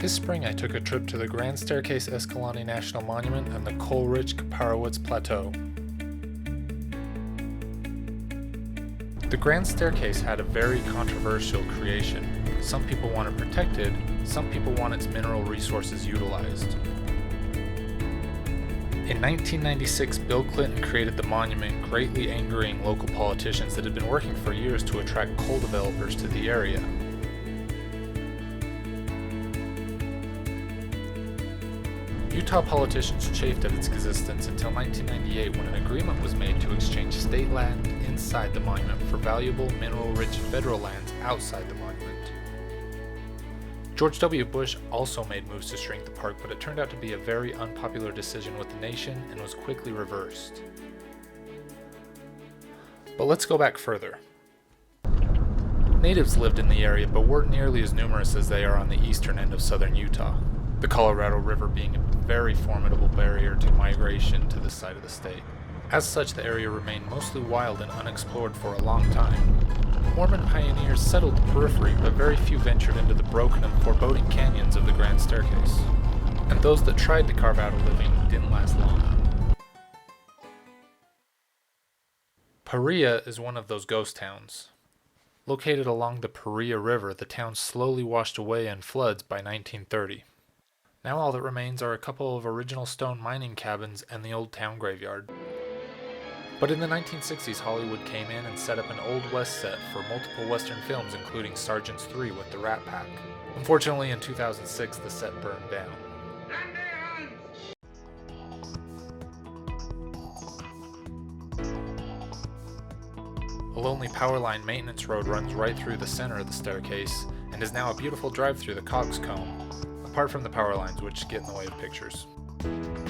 This spring I took a trip to the Grand Staircase-Escalante National Monument and the coal-rich Paria Plateau. The Grand Staircase had a very controversial creation. Some people want it protected, some people want its mineral resources utilized. In 1996, Bill Clinton created the monument, greatly angering local politicians that had been working for years to attract coal developers to the area. Utah politicians chafed at its existence until 1998 when an agreement was made to exchange state land inside the monument for valuable mineral-rich federal lands outside the monument. George W. Bush also made moves to shrink the park, but it turned out to be a very unpopular decision with the nation and was quickly reversed. But let's go back further. Natives lived in the area, but weren't nearly as numerous as they are on the eastern end of southern Utah, the Colorado River being a very formidable barrier to migration to this side of the state. As such, the area remained mostly wild and unexplored for a long time. Mormon pioneers settled the periphery, but very few ventured into the broken and foreboding canyons of the Grand Staircase. And those that tried to carve out a living didn't last long. Paria is one of those ghost towns. Located along the Paria River, the town slowly washed away in floods by 1930. Now all that remains are a couple of original stone mining cabins and the old town graveyard. But in the 1960s, Hollywood came in and set up an Old West set for multiple Western films, including Sergeant's 3 with the Rat Pack. Unfortunately, in 2006, the set burned down. A lonely power line maintenance road runs right through the center of the staircase and is now a beautiful drive through the coxcomb, apart from the power lines, which get in the way of pictures.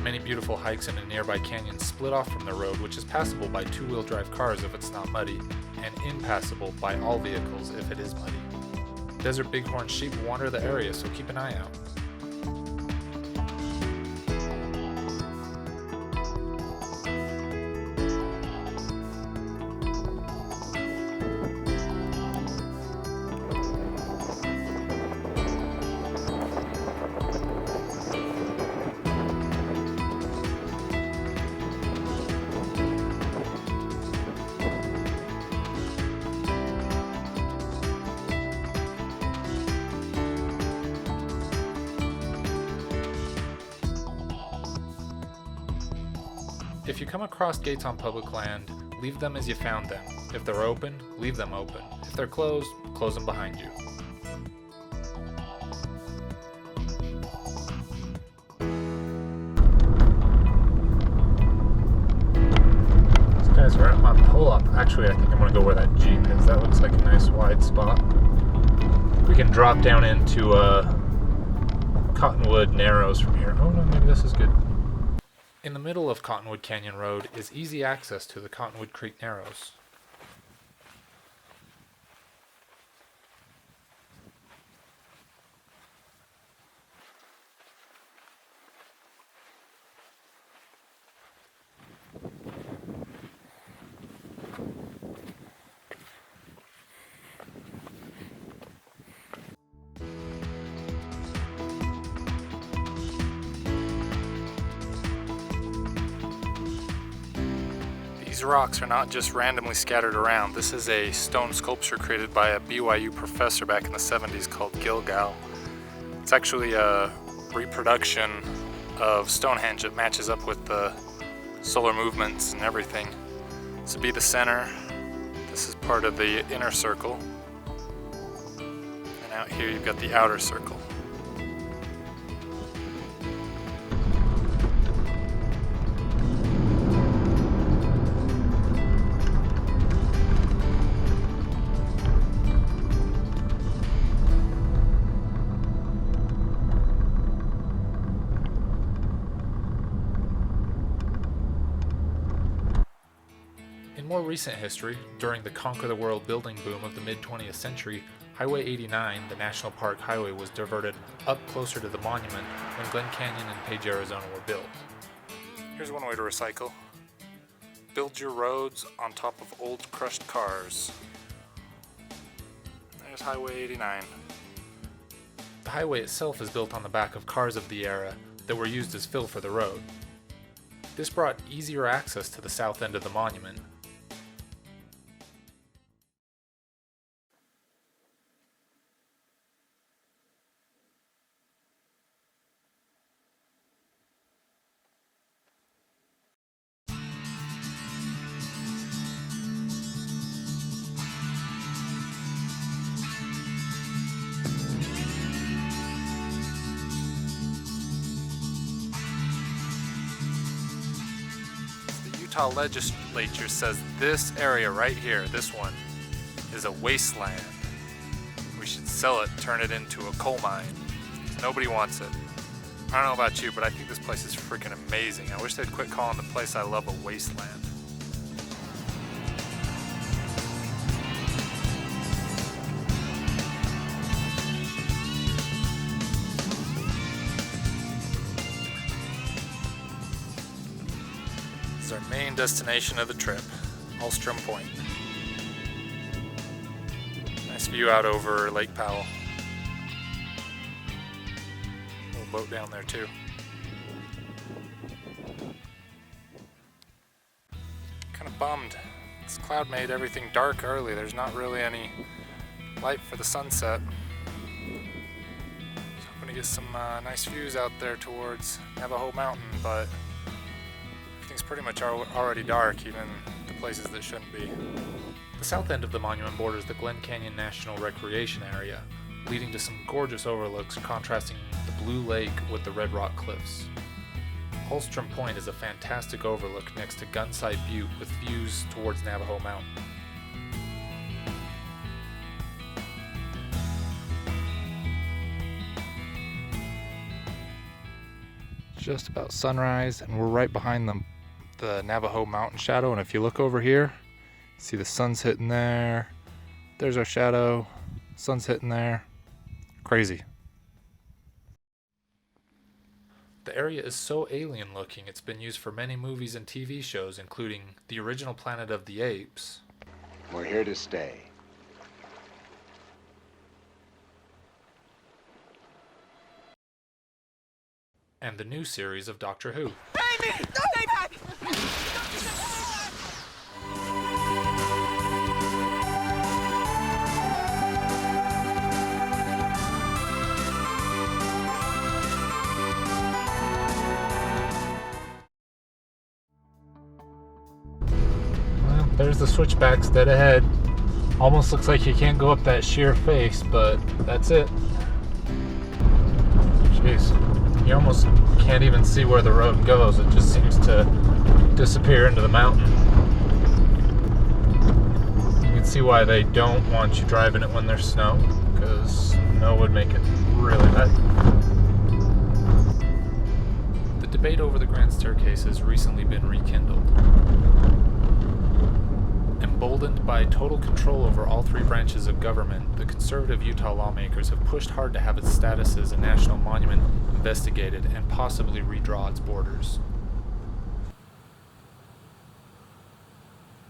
Many beautiful hikes in a nearby canyon split off from the road, which is passable by two-wheel drive cars if it's not muddy, and impassable by all vehicles if it is muddy. Desert bighorn sheep wander the area, so keep an eye out. If you come across gates on public land, leave them as you found them. If they're open, leave them open. If they're closed, close them behind you. These guys are at my pull-up. Actually, I think I'm going to go where that Jeep is. That looks like a nice wide spot. We can drop down into Cottonwood Narrows from here. Oh no, maybe this is good. In the middle of Cottonwood Canyon Road is easy access to the Cottonwood Creek Narrows. These rocks are not just randomly scattered around. This is a stone sculpture created by a BYU professor back in the 70s called GILGAL. It's actually a reproduction of Stonehenge. It matches up with the solar movements and everything. This would be the center. This is part of the inner circle. And out here you've got the outer circle. In more recent history, during the Conquer the World building boom of the mid-20th century, Highway 89, the National Park Highway, was diverted up closer to the monument when Glen Canyon and Page, Arizona were built. Here's one way to recycle. Build your roads on top of old crushed cars. There's Highway 89. The highway itself is built on the back of cars of the era that were used as fill for the road. This brought easier access to the south end of the monument. Utah legislature says this area right here, this one, is a wasteland. We should sell it, turn it into a coal mine. Nobody wants it. I don't know about you, but I think this place is freaking amazing. I wish they'd quit calling the place I love a wasteland. This is our main destination of the trip, Alstrom Point. Nice view out over Lake Powell. Little boat down there too. Kind of bummed. This cloud made everything dark early. There's not really any light for the sunset. Just hoping to get some nice views out there towards Navajo Mountain, but everything's pretty much already dark, even the places that shouldn't be. The south end of the monument borders the Glen Canyon National Recreation Area, leading to some gorgeous overlooks contrasting the blue lake with the red rock cliffs. Alstrom Point is a fantastic overlook next to Gunsight Butte with views towards Navajo Mountain. Just about sunrise, and we're right behind the Navajo Mountain shadow, and if you look over here, see the sun's hitting there. There's our shadow. Sun's hitting there. Crazy. The area is so alien looking, it's been used for many movies and TV shows, including the original Planet of the Apes. We're here to stay. And the new series of Doctor Who. Amy! Stay back! Well, there's the switchbacks dead ahead. Almost looks like you can't go up that sheer face, but that's it. Jeez. You almost can't even see where the road goes. It just seems to disappear into the mountain. You can see why they don't want you driving it when there's snow, because snow would make it really bad. The debate over the Grand Staircase has recently been rekindled. Emboldened by total control over all three branches of government, the conservative Utah lawmakers have pushed hard to have its status as a national monument investigated and possibly redraw its borders.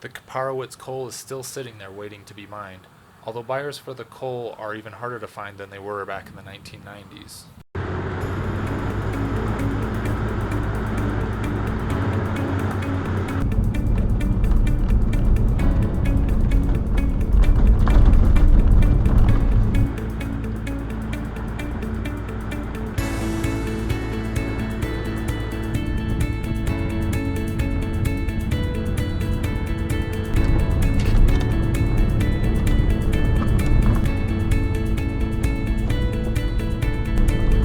The Kaparowitz coal is still sitting there waiting to be mined, although buyers for the coal are even harder to find than they were back in the 1990s.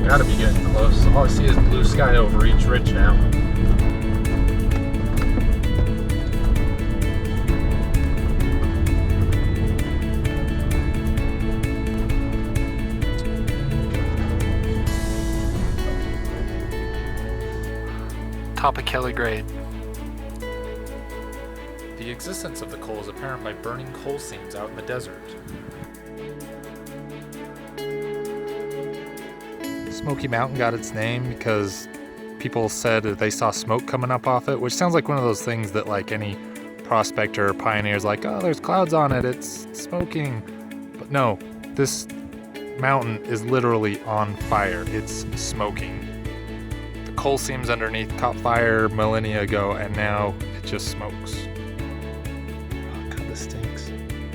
Gotta be getting close. All I see is blue sky over each ridge now. Top of Kelly grade. The existence of the coal is apparent by burning coal seams out in the desert. Smoky Mountain got its name because people said that they saw smoke coming up off it, which sounds like one of those things that like any prospector or pioneer is like, oh, there's clouds on it, it's smoking. But no, this mountain is literally on fire. It's smoking. The coal seams underneath caught fire millennia ago, and now it just smokes. Oh god, this stinks.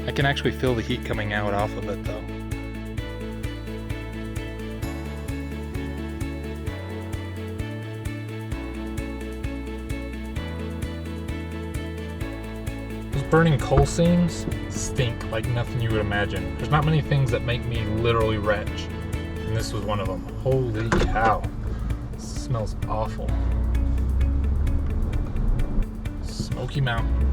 I can actually feel the heat coming out off of it though. Those burning coal seams stink like nothing you would imagine. There's not many things that make me literally retch, and this was one of them. Holy cow. This smells awful. Smoky Mountain.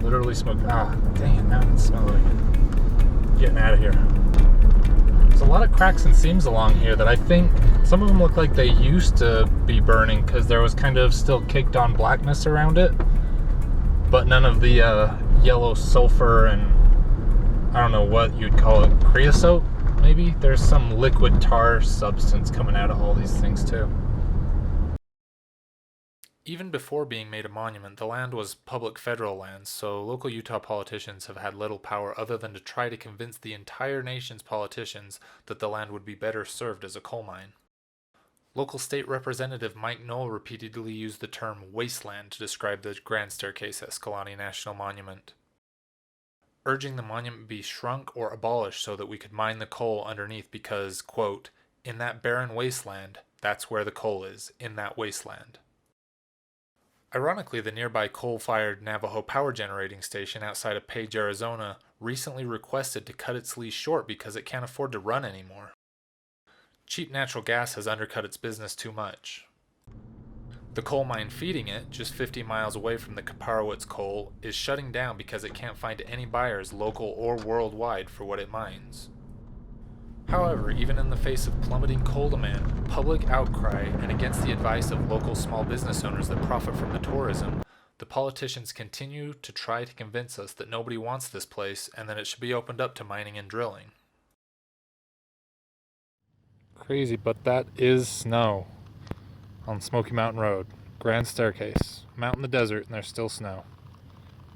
Literally smoke. Ah, dang it, now it smells like it. Getting out of here. There's a lot of cracks and seams along here that I think some of them look like they used to be burning because there was kind of still caked on blackness around it, but none of the yellow sulfur and I don't know what you'd call it, creosote maybe? There's some liquid tar substance coming out of all these things too. Even before being made a monument, the land was public federal land, so local Utah politicians have had little power other than to try to convince the entire nation's politicians that the land would be better served as a coal mine. Local state representative Mike Knoll repeatedly used the term wasteland to describe the Grand Staircase-Escalante National Monument, urging the monument be shrunk or abolished so that we could mine the coal underneath because, quote, in that barren wasteland, that's where the coal is, in that wasteland. Ironically, the nearby coal-fired Navajo power generating station outside of Page, Arizona, recently requested to cut its lease short because it can't afford to run anymore. Cheap natural gas has undercut its business too much. The coal mine feeding it, just 50 miles away from the Kaparowitz coal, is shutting down because it can't find any buyers local or worldwide for what it mines. However, even in the face of plummeting coal demand, public outcry, and against the advice of local small business owners that profit from the tourism, the politicians continue to try to convince us that nobody wants this place and that it should be opened up to mining and drilling. Crazy, but that is snow on Smoky Mountain Road. Grand Staircase. I'm out in the desert and there's still snow.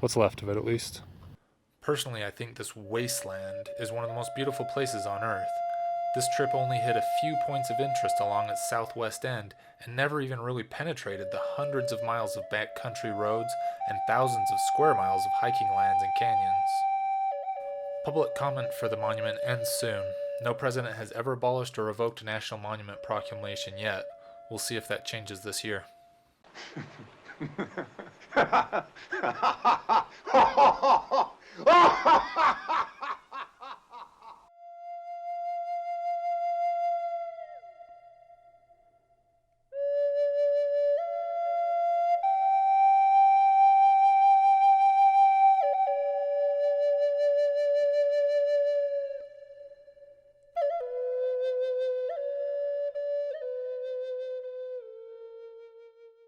What's left of it, at least. Personally, I think this wasteland is one of the most beautiful places on Earth. This trip only hit a few points of interest along its southwest end and never even really penetrated the hundreds of miles of backcountry roads and thousands of square miles of hiking lands and canyons. Public comment for the monument ends soon. No president has ever abolished or revoked a national monument proclamation yet. We'll see if that changes this year.